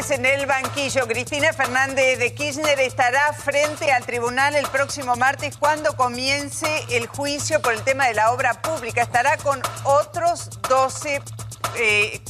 Mujeres en el banquillo. Cristina Fernández de Kirchner estará frente al tribunal el próximo martes cuando comience el juicio por el tema de la obra pública. Estará con otros 12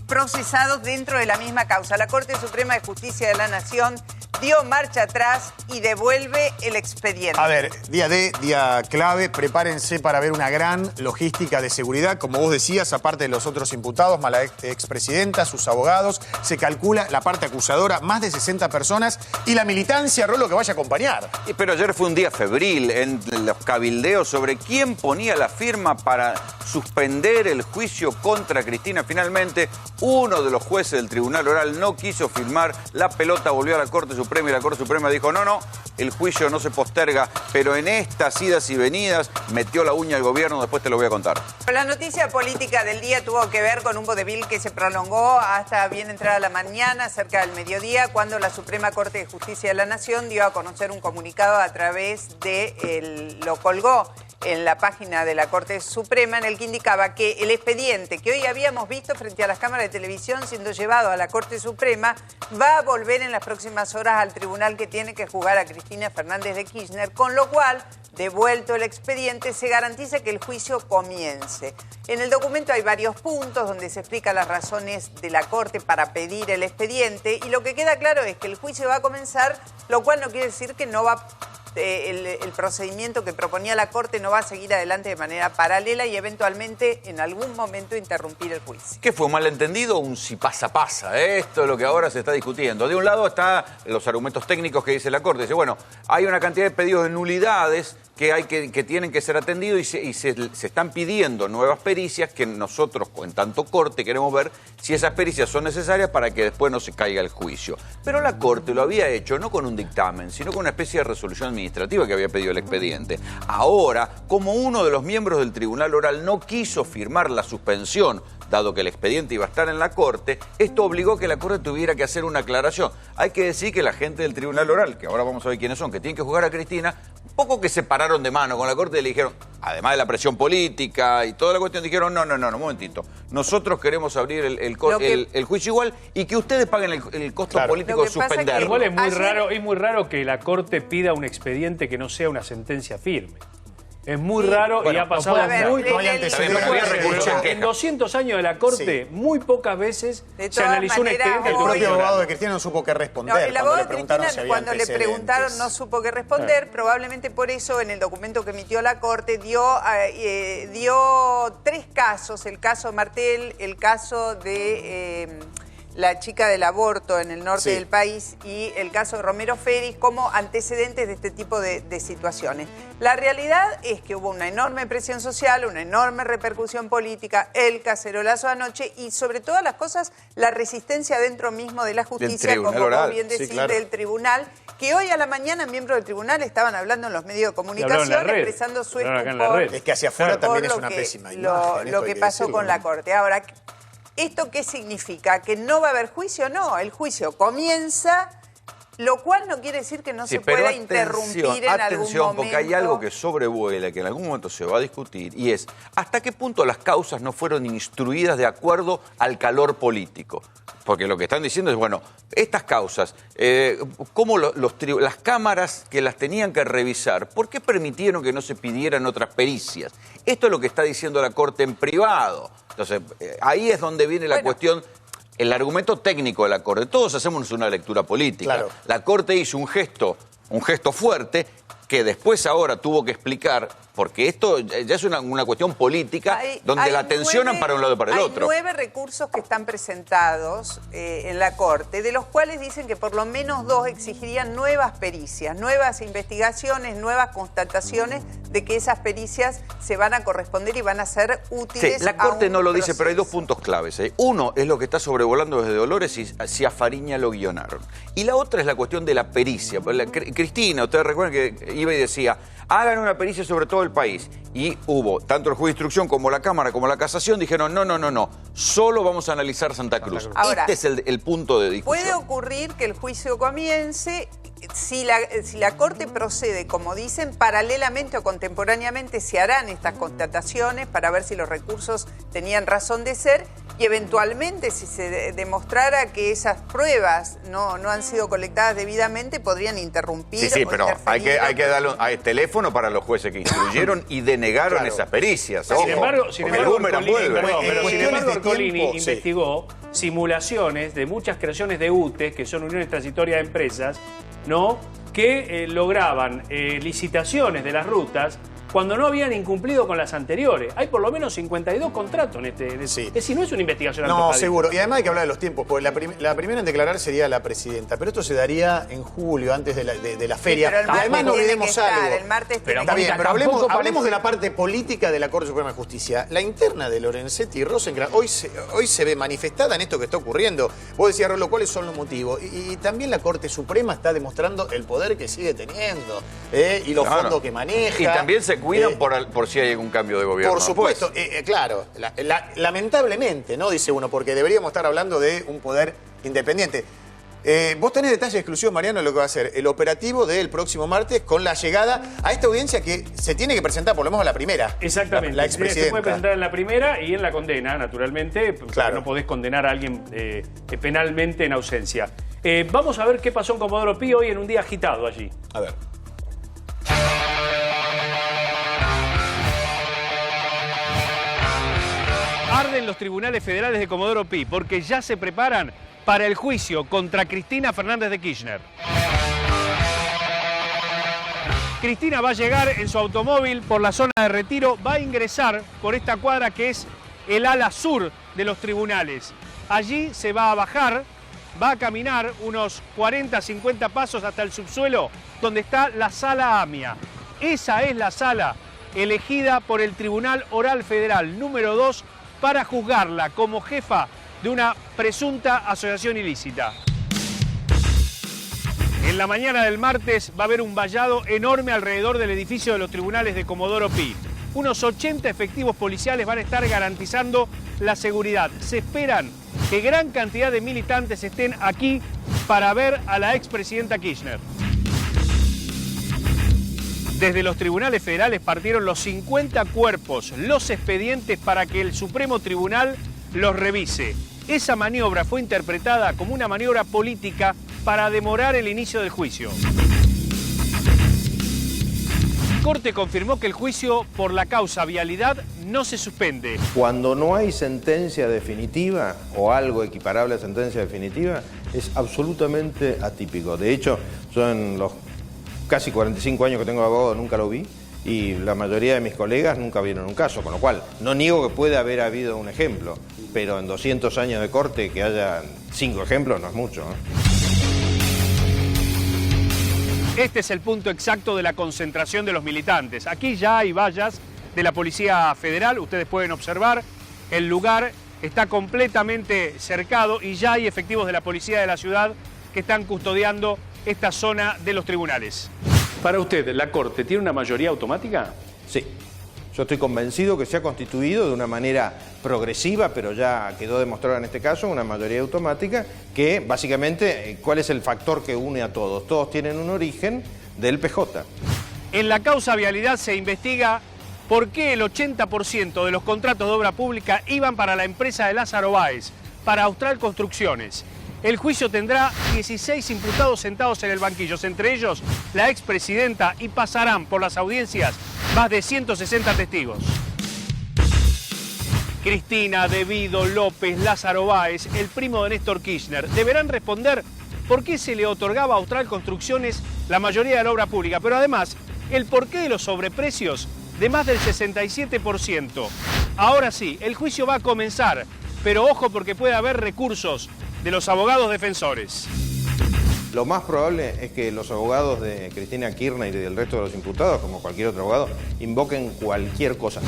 procesados dentro de la misma causa. La Corte Suprema de Justicia de la Nación dio marcha atrás y devuelve el expediente. A ver, día D, día clave, prepárense para ver una gran logística de seguridad. Como vos decías, aparte de los otros imputados, más la expresidenta, sus abogados, se calcula la parte acusadora, más de 60 personas, y la militancia, Rolo, que vaya a acompañar. Pero ayer fue un día febril en los cabildeos sobre quién ponía la firma para suspender el juicio contra Cristina. Finalmente, uno de los jueces del Tribunal Oral no quiso firmar, la pelota volvió a la Corte Suprema y la Corte Suprema dijo no, el juicio no se posterga, pero en estas idas y venidas metió la uña al gobierno, después te lo voy a contar. La noticia política del día tuvo que ver con un vodevil que se prolongó hasta bien entrada la mañana, cerca del mediodía, cuando la Suprema Corte de Justicia de la Nación dio a conocer un comunicado a través de, lo colgó en la página de la Corte Suprema, en el que indicaba que el expediente que hoy habíamos visto frente a las cámaras de televisión siendo llevado a la Corte Suprema va a volver en las próximas horas al tribunal que tiene que juzgar a Cristina Fernández de Kirchner, con lo cual, devuelto el expediente, se garantiza que el juicio comience. En el documento hay varios puntos donde se explican las razones de la Corte para pedir el expediente, y lo que queda claro es que el juicio va a comenzar, lo cual no quiere decir que no va el procedimiento que proponía la Corte no va a seguir adelante de manera paralela y eventualmente en algún momento interrumpir el juicio. ¿Qué fue un malentendido o un si pasa pasa? Esto es lo que ahora se está discutiendo. De un lado están los argumentos técnicos que dice la Corte. Dice, bueno, hay una cantidad de pedidos de nulidades que tienen que ser atendidos y se están pidiendo nuevas pericias que nosotros, en tanto Corte, queremos ver si esas pericias son necesarias para que después no se caiga el juicio. Pero la Corte lo había hecho no con un dictamen, sino con una especie de resolución administrativa que había pedido el expediente. Ahora, como uno de los miembros del Tribunal Oral no quiso firmar la suspensión, dado que el expediente iba a estar en la Corte, esto obligó que la Corte tuviera que hacer una aclaración. Hay que decir que la gente del Tribunal Oral, que ahora vamos a ver quiénes son, que tienen que juzgar a Cristina, poco que se pararon de mano con la Corte y le dijeron, además de la presión política y toda la cuestión, dijeron, no, un momentito, nosotros queremos abrir el juicio igual y que ustedes paguen el costo político de suspenderlo. Igual es muy raro que la Corte pida un expediente que no sea una sentencia firme. Es muy raro y ha pasado en 200 años de la Corte, muy pocas veces se analizó un expediente. El propio abogado de Cristina no supo qué responder. El abogado de Cristina, cuando le preguntaron, no supo qué responder. Probablemente por eso, en el documento que emitió la Corte, dio 3 casos. El caso Martel, el caso de la chica del aborto en el norte del país y el caso de Romero Feris como antecedentes de este tipo de situaciones. La realidad es que hubo una enorme presión social, una enorme repercusión política, el cacerolazo anoche y sobre todas las cosas la resistencia dentro mismo de la justicia, como vos bien decís, del tribunal, que hoy a la mañana miembros del tribunal estaban hablando en los medios de comunicación expresando su estupor. Es que hacia afuera también es una pésima imagen. Lo que pasó con la Corte. Ahora, ¿esto qué significa? ¿Que no va a haber juicio? No, el juicio comienza, lo cual no quiere decir que no se pueda interrumpir en algún momento. Porque hay algo que sobrevuela, que en algún momento se va a discutir, y es hasta qué punto las causas no fueron instruidas de acuerdo al calor político. Porque lo que están diciendo es, bueno, estas causas, ¿cómo las cámaras que las tenían que revisar, por qué permitieron que no se pidieran otras pericias? Esto es lo que está diciendo la Corte en privado. Entonces, ahí es donde viene la cuestión, el argumento técnico de la Corte. Todos hacemos una lectura política. Claro. La Corte hizo un gesto fuerte que después ahora tuvo que explicar, porque esto ya es una cuestión política donde la tensionan para un lado y para el otro. Hay 9 recursos que están presentados en la Corte, de los cuales dicen que por lo menos 2 exigirían nuevas pericias, nuevas investigaciones, nuevas constataciones de que esas pericias se van a corresponder y van a ser útiles. Sí, la Corte no lo dice, pero hay 2 puntos claves. Uno es lo que está sobrevolando desde Dolores y si a Fariña lo guionaron. Y la otra es la cuestión de la pericia. Cristina, ustedes recuerdan que iba y decía, hagan una pericia sobre todo el país. Y hubo, tanto el juez de instrucción como la Cámara como la Casación, dijeron, no, solo vamos a analizar Santa Cruz. Ahora, este es el punto de discusión. Puede ocurrir que el juicio comience, Si la Corte procede, como dicen, paralelamente o contemporáneamente se harán estas constataciones para ver si los recursos tenían razón de ser y eventualmente, si se demostrara que esas pruebas no han sido colectadas debidamente, podrían interrumpir. Sí, o pero hay que darle un teléfono para los jueces que instruyeron y denegaron esas pericias. Sin embargo, Ercolini tiempo, investigó simulaciones de muchas creaciones de UTE, que son uniones transitorias de empresas, ¿no?, que lograban licitaciones de las rutas cuando no habían incumplido con las anteriores. Hay por lo menos 52 contratos en este. Sí. Es decir, no es una investigación No, antojadiza. seguro. Y además hay que hablar de los tiempos, porque la primera en declarar sería la presidenta, pero esto se daría en julio, antes de la feria. pero el Y además martes no tiene olvidemos que estar, algo. el martes Pero tiene Está que bien, estar. pero hablemos de la parte política de la Corte Suprema de Justicia. La interna de Lorenzetti y Rosenkrantz hoy se ve manifestada en esto que está ocurriendo. Vos decías, Rolo, ¿cuáles son los motivos? Y también la Corte Suprema está demostrando el poder que sigue teniendo y los fondos que maneja. Y también se cuidan por si hay algún cambio de gobierno. Por supuesto, claro. Lamentablemente, ¿no? Dice uno, porque deberíamos estar hablando de un poder independiente. Vos tenés detalles exclusivos, Mariano, de lo que va a ser el operativo del próximo martes con la llegada a esta audiencia que se tiene que presentar, por lo menos a la primera. Exactamente. La expresidenta. Se puede presentar en la primera y en la condena, naturalmente. Claro. No podés condenar a alguien penalmente en ausencia. Vamos a ver qué pasó en Comodoro Pi hoy en un día agitado allí. A ver. Arden los tribunales federales de Comodoro Pi porque ya se preparan para el juicio contra Cristina Fernández de Kirchner. Cristina va a llegar en su automóvil por la zona de Retiro, va a ingresar por esta cuadra que es el ala sur de los tribunales. Allí se va a bajar, va a caminar unos 40, 50 pasos hasta el subsuelo donde está la sala AMIA. Esa es la sala elegida por el Tribunal Oral Federal número 2 para juzgarla como jefa de una presunta asociación ilícita. En la mañana del martes va a haber un vallado enorme alrededor del edificio de los tribunales de Comodoro Pi. Unos 80 efectivos policiales van a estar garantizando la seguridad. Se esperan que gran cantidad de militantes estén aquí para ver a la expresidenta Kirchner. Desde los tribunales federales partieron los 50 cuerpos, los expedientes para que el Supremo Tribunal los revise. Esa maniobra fue interpretada como una maniobra política para demorar el inicio del juicio. Corte confirmó que el juicio por la causa vialidad no se suspende. Cuando no hay sentencia definitiva o algo equiparable a sentencia definitiva, es absolutamente atípico. De hecho, yo en los casi 45 años que tengo de abogado nunca lo vi y la mayoría de mis colegas nunca vieron un caso, con lo cual no niego que puede haber habido un ejemplo, pero en 200 años de corte que haya 5 ejemplos no es mucho, ¿no? Este es el punto exacto de la concentración de los militantes. Aquí ya hay vallas de la Policía Federal, ustedes pueden observar, el lugar está completamente cercado y ya hay efectivos de la Policía de la ciudad que están custodiando esta zona de los tribunales. Para usted, ¿la Corte tiene una mayoría automática? Sí. Yo estoy convencido que se ha constituido de una manera progresiva, pero ya quedó demostrado en este caso, una mayoría automática, que básicamente, ¿cuál es el factor que une a todos? Todos tienen un origen del PJ. En la causa vialidad se investiga por qué el 80% de los contratos de obra pública iban para la empresa de Lázaro Báez, para Austral Construcciones. El juicio tendrá 16 imputados sentados en el banquillo, entre ellos la expresidenta, y pasarán por las audiencias más de 160 testigos. Cristina, De Vido, López, Lázaro Báez, el primo de Néstor Kirchner, deberán responder por qué se le otorgaba a Austral Construcciones la mayoría de la obra pública, pero además el porqué de los sobreprecios de más del 67%. Ahora sí, el juicio va a comenzar, pero ojo porque puede haber recursos de los abogados defensores. Lo más probable es que los abogados de Cristina Kirchner y del resto de los imputados, como cualquier otro abogado, invoquen cualquier cosa.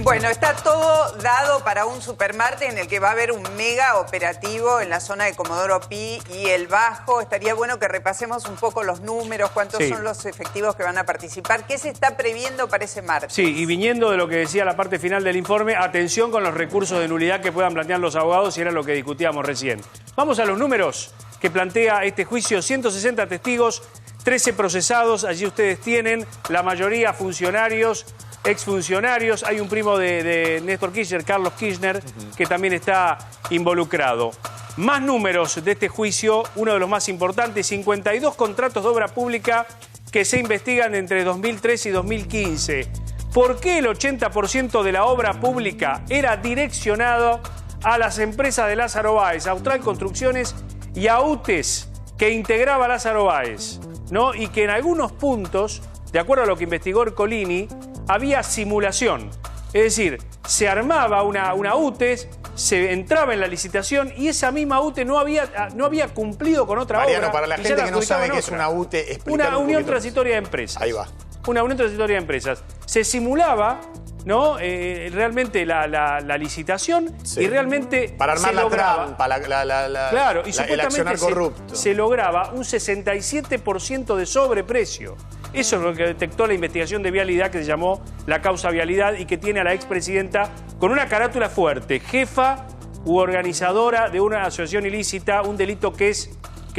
Bueno, está todo dado para un supermartes en el que va a haber un mega operativo en la zona de Comodoro Pi y El Bajo. Estaría bueno que repasemos un poco los números, cuántos son los efectivos que van a participar, qué se está previendo para ese martes. Sí, y viniendo de lo que decía la parte final del informe, atención con los recursos de nulidad que puedan plantear los abogados, y era lo que discutíamos recién. Vamos a los números que plantea este juicio: 160 testigos, 13 procesados, allí ustedes tienen, la mayoría funcionarios, exfuncionarios. Hay un primo de Néstor Kirchner, Carlos Kirchner, que también está involucrado. Más números de este juicio, uno de los más importantes: 52 contratos de obra pública que se investigan entre 2013 y 2015. ¿Por qué el 80% de la obra pública era direccionado a las empresas de Lázaro Báez, Austral Construcciones y a UTES, que integraba Lázaro Báez, ¿no? Y que en algunos puntos, de acuerdo a lo que investigó Ercolini, había simulación. Es decir, se armaba una UTES, se entraba en la licitación y esa misma UTE no había cumplido con otra Mariano, obra. para la gente que no sabe qué es una UTE, explícalo una un unión poquito. transitoria de empresas. Ahí va. Una unión transitoria de empresas. Se simulaba, ¿no? Realmente la licitación, Sí. y realmente Para armar se la lograba. trampa, Claro, y el supuestamente accionar corrupto. se lograba un 67% de sobreprecio. Eso es lo que detectó la investigación de vialidad, que se llamó la causa vialidad, y que tiene a la expresidenta con una carátula fuerte: jefa u organizadora de una asociación ilícita, un delito que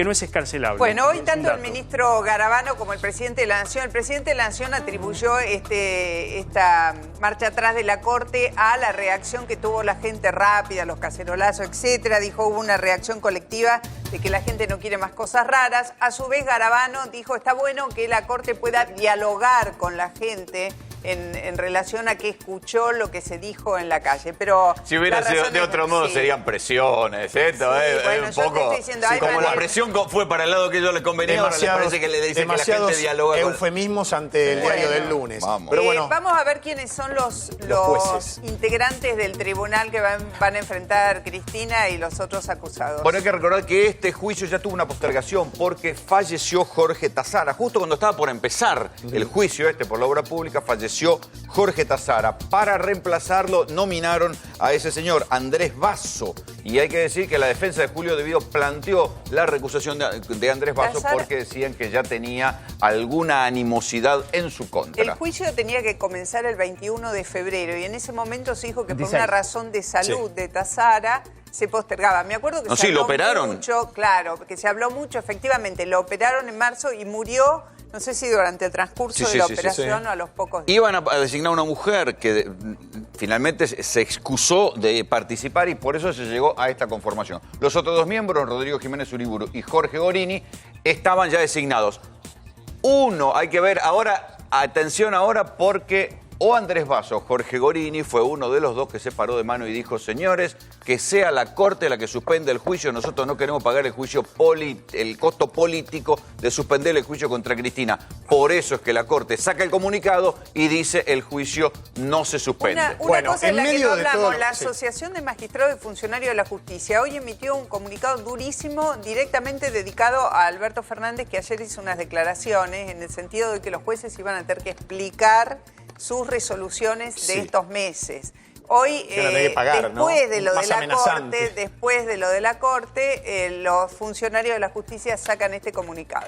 no es escarcelable. Bueno, hoy Es un tanto el dato. ministro Garabano como el presidente de la Nación, el presidente de la Nación atribuyó esta marcha atrás de la Corte a la reacción que tuvo la gente rápida, los cacerolazos, etcétera. Dijo hubo una reacción colectiva de que la gente no quiere más cosas raras. A su vez, Garabano dijo está bueno que la Corte pueda dialogar con la gente en relación a que escuchó lo que se dijo en la calle. Pero Si hubiera la sido razón de es- otro modo sí. serían presiones, esto Sí, es bueno, un yo te poco... estoy diciendo, hay como la manera- presión fue para el lado que ellos les convenía, ahora les parece que le dicen que la demasiados gente dialoga con... eufemismos ante el diario del lunes. Vamos. Pero bueno, Vamos a ver quiénes son los jueces. integrantes del tribunal que van a enfrentar Cristina y los otros acusados. Bueno, hay que recordar que este juicio ya tuvo una postergación porque falleció Jorge Tazara. Justo cuando estaba por empezar el juicio por la obra pública, falleció Jorge Tazara. Para reemplazarlo nominaron a ese señor, Andrés Basso. Y hay que decir que la defensa de Julio De Vido planteó la recusación de Andrés Basso Tazara- porque decían que ya tenía alguna animosidad en su contra. El juicio tenía que comenzar el 21 de febrero y en ese momento se dijo que por 26. una razón de salud de Tazara se postergaba. Me acuerdo que No, se sí, habló lo operaron. mucho, claro, que se habló mucho, efectivamente. Lo operaron en marzo y murió, no sé si durante el transcurso de la operación o a los pocos días. Iban a designar una mujer que finalmente se excusó de participar y por eso se llegó a esta conformación. Los otros dos miembros, Rodrigo Jiménez Uriburu y Jorge Gorini, estaban ya designados. Uno, hay que ver ahora, atención ahora, porque o Andrés Basso o Jorge Gorini fue uno de los dos que se paró de mano y dijo: señores, que sea la Corte la que suspenda el juicio, nosotros no queremos pagar el costo político de suspender el juicio contra Cristina. Por eso es que la Corte saca el comunicado y dice el juicio no se suspende. Una Bueno, cosa en en la que medio no de hablamos, todo- la sí. Asociación de Magistrados y Funcionarios de la Justicia hoy emitió un comunicado durísimo directamente dedicado a Alberto Fernández, que ayer hizo unas declaraciones en el sentido de que los jueces iban a tener que explicar sus resoluciones de Sí. estos meses. Hoy, Que van a tener que pagar, después ¿no? de lo de Más la amenazante. Corte, los funcionarios de la justicia sacan este comunicado.